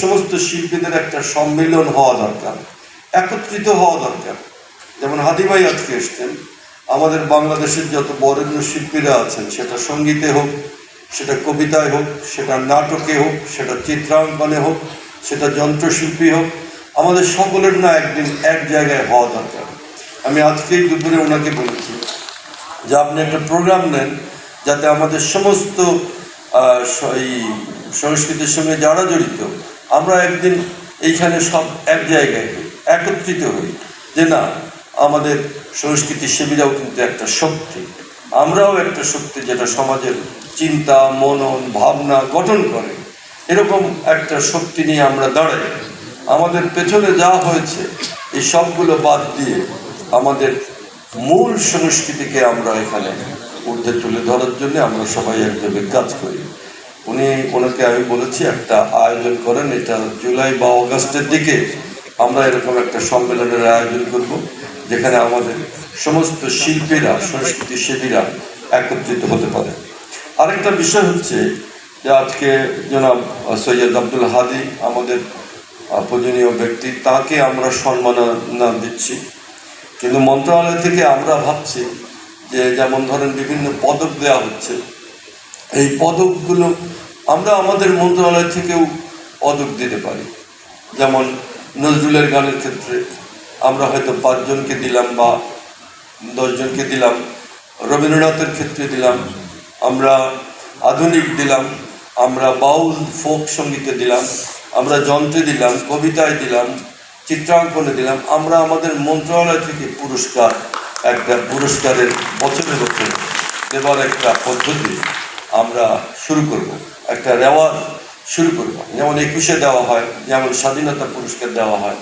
সমস্ত শিল্পীদের একটা সম্মিলন হওয়া দরকার, একত্রিত হওয়া দরকার। যেমন হাদি ভাই আজকে এসছেন, আমাদের বাংলাদেশের যত বরেণ্য শিল্পীরা আছেন, সেটা সঙ্গীতে হোক, সেটা কবিতায় হোক, সেটা নাটকে হোক, সেটা চিত্রাঙ্কনে হোক, সেটা যন্ত্রশিল্পী হোক, আমাদের সকলের না একদিন এক জায়গায় হওয়া দরকার। আমি আজকেই দুপুরে ওনাকে বলেছি যে আপনি একটা প্রোগ্রাম নেন, যাতে আমাদের সমস্ত এই সংস্কৃতির সঙ্গে যারা জড়িত, আমরা একদিন এইখানে সব এক জায়গায় হই, একত্রিত হই, যে না আমাদের সংস্কৃতি সেবীরাও কিন্তু একটা শক্তি, আমরাও একটা শক্তি যেটা সমাজের চিন্তা, মনন, ভাবনা গঠন করে। এরকম একটা শক্তি নিয়ে আমরা দাঁড়াই। আমাদের পেছনে যা হয়েছে এই সবগুলো বাদ দিয়ে আমাদের মূল সংস্কৃতিকে আমরা এখানে ঊর্ধ্বে তুলে ধরার জন্য আমরা সবাই একযোগে কাজ করি। ওনাকে আমি বলেছি একটা আয়োজন করেন, এটা জুলাই বা অগাস্টের দিকে আমরা এরকম একটা সম্মেলনের আয়োজন করব, যেখানে আমাদের সমস্ত শিল্পীরা, সংস্কৃতি সেবীরা একত্রিত হতে পারে। আরেকটা বিষয় হচ্ছে যে আজকে জনাব সৈয়দ আব্দুল হাদি আমাদের পূজনীয় ব্যক্তি, তাকে আমরা সম্মাননা দিচ্ছি, কিন্তু মন্ত্রণালয় থেকে আমরা ভাবছি যে যেমন ধরেন বিভিন্ন পদক দেওয়া হচ্ছে, এই পদকগুলো আমরা আমাদের মন্ত্রণালয় থেকেও পদক দিতে পারি। যেমন নজরুলের গানের ক্ষেত্রে আমরা হয়তো 5 জনকে দিলাম বা 10 জনকে দিলাম, রবীন্দ্রনাথের ক্ষেত্রে দিলাম, আমরা আধুনিক দিলাম, আমরা বাউল ফোক সঙ্গীতে দিলাম, আমরা যন্ত্রে দিলাম, কবিতায় দিলাম, চিত্রাঙ্কনে দিলাম। আমরা আমাদের মন্ত্রণালয় থেকে একটা পুরস্কারের বছরে বছরে দেবার একটা পদ্ধতি আমরা শুরু করব, একটা রেওয়াজ শুরু করব। যেমন 21-এ দেওয়া হয়, যেমন স্বাধীনতা পুরস্কার দেওয়া হয়,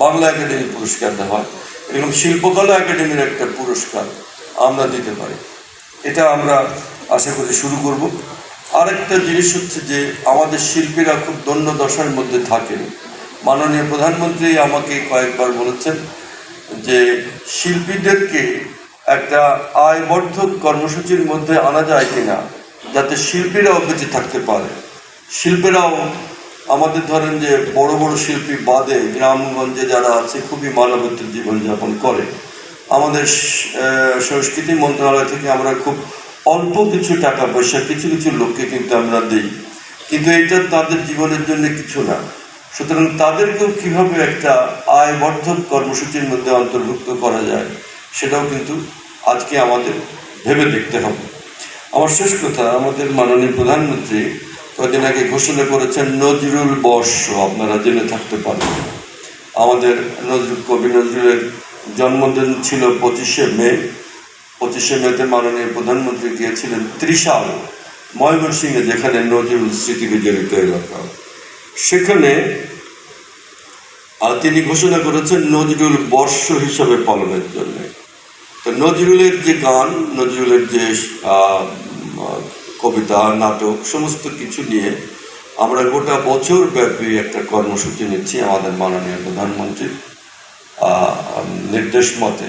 বাংলা একাডেমি পুরস্কার দেওয়া হয়, এরকম শিল্পকলা একাডেমির একটা পুরস্কার আমরা দিতে পারি। এটা আমরা আশা করি শুরু করব। আরেকটা জিনিস হচ্ছে যে আমাদের শিল্পীরা খুব দণ্ড দশার মধ্যে থাকেন। মাননীয় প্রধানমন্ত্রী আমাকে কয়েকবার বলেছেন যে শিল্পীদেরকে একটা আয়বর্ধক কর্মসূচির মধ্যে আনা যায় কিনা, যাতে শিল্পীরাও বেঁচে থাকতে পারে। শিল্পীরাও আমাদের ধরেন যে বড় বড় শিল্পী বাদে গ্রামগঞ্জে যারা আছে খুবই মানবেতর জীবনযাপন করে। আমাদের সংস্কৃতি মন্ত্রণালয় থেকে আমরা খুব অল্প কিছু টাকা পয়সা কিছু কিছু লোককে কিন্তু আমরা দিই, কিন্তু এটা তাদের জীবনের জন্য কিছু না। সুতরাং তাদেরকেও কীভাবে একটা আয়বর্ধক কর্মসূচির মধ্যে অন্তর্ভুক্ত করা যায়, সেটাও কিন্তু আজকে আমাদের ভেবে দেখতে হবে। আমার শেষ কথা, আমাদের মাননীয় প্রধানমন্ত্রী কয়েকদিন আগে ঘোষণা করেছেন নজরুল বর্ষ, আপনারা জেনে থাকতে পারেন। আমাদের কবি নজরুলের জন্মদিন ছিল 25শে মে। 25শে মেতে মাননীয় প্রধানমন্ত্রী গিয়েছিলেন ত্রিশাল, ময়মনসিংহে, যেখানে নজরুল স্মৃতি বিজড়িত এলাকা। সেখানে তিনি ঘোষণা করেছেন নজরুল বর্ষ হিসাবে পালনের জন্য। তো নজরুলের যে গান, নজরুলের যে কবিতা, নাটক, সমস্ত কিছু নিয়ে আমরা গোটা বছর ব্যাপী একটা কর্মসূচি নিচ্ছি আমাদের মাননীয় প্রধানমন্ত্রীর নির্দেশ মতে,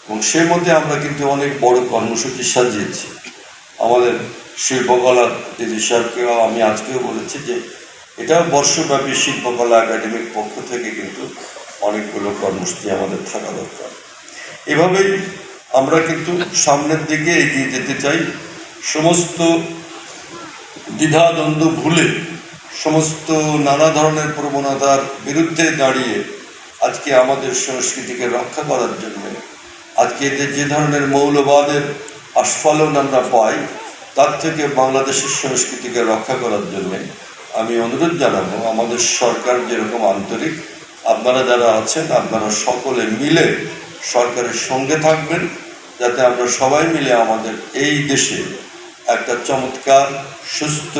এবং সে মধ্যে আমরা কিন্তু অনেক বড় কর্মসূচি সাজিয়েছি। আমাদের শিল্পকলা দিদি স্যারকেও আমি আজকেও বলেছি যে এটাও বর্ষব্যাপী শিল্পকলা একাডেমির পক্ষ থেকে কিন্তু অনেকগুলো কর্মসূচি আমাদের থাকা দরকার। এভাবেই আমরা কিন্তু সামনের দিকে এগিয়ে যেতে চাই, সমস্ত দ্বিধাদ্বন্দ্ব ভুলে, সমস্ত নানা ধরনের প্রবণতার বিরুদ্ধে দাঁড়িয়ে আজকে আমাদের সংস্কৃতিকে রক্ষা করার জন্য, আজকে যে ধরনের মৌলবাদের আস্ফালন আমরা পাই, তার থেকে বাংলাদেশের সংস্কৃতিকে রক্ষা করার জন্যে আমি অনুরোধ জানাবো আমাদের সরকার যেরকম আন্তরিক, আপনারা যারা আছেন আপনারা সকলে মিলে সরকারের সঙ্গে থাকবেন, যাতে আমরা সবাই মিলে আমাদের এই দেশে একটা চমৎকার, সুস্থ,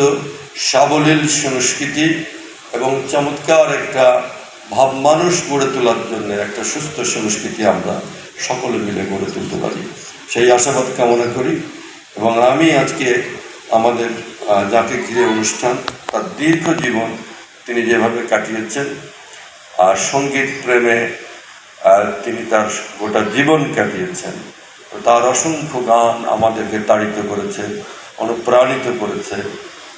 সাবলীল সংস্কৃতি এবং চমৎকার একটা ভাব মানুষ গড়ে তোলার জন্য একটা সুস্থ সংস্কৃতি আমরা সকলে মিলে গড়ে তুলতে পারি, সেই আশাবাদ কামনা করি। এবং আমি আজকে আমাদের যাকে ঘিরে অনুষ্ঠান, তার দীর্ঘ জীবন তিনি যেভাবে কাটিয়েছেন, আর সঙ্গীত প্রেমে তিনি তার গোটা জীবন কাটিয়েছেন, তার অসংখ্য গান আমাদেরকে তাড়িত করেছে, অনুপ্রাণিত করেছে,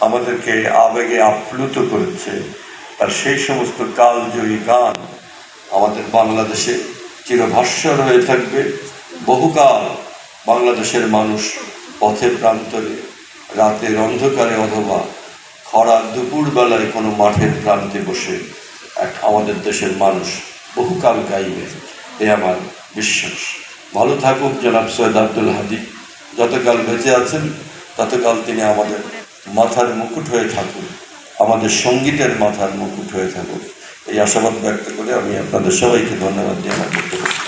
আমাদেরকে আবেগে আপ্লুত করেছে। তার সেই সমস্ত কালজয়ী গান আমাদের বাংলাদেশে চিরভাস্বর হয়ে থাকবে। বহুকাল বাংলাদেশের মানুষ পথের প্রান্তরে, রাতের অন্ধকারে অথবা খরা দুপুরবেলায় কোনো মাঠের প্রান্তে বসে আমাদের দেশের মানুষ বহুকাল গাইবে, এ আমার বিশ্বাস। ভালো থাকুক জনাব সৈয়দ আব্দুল হাদী, যতকাল বেঁচে আছেন ততকাল তিনি আমাদের মাথার মুকুট হয়ে থাকুন, আমাদের সঙ্গীতের মাথার মুকুট হয়ে থাকুন। এই আশাবাদ ব্যক্ত করে আমি আপনাদের সবাইকে ধন্যবাদ দিয়ে আমার বক্তব্য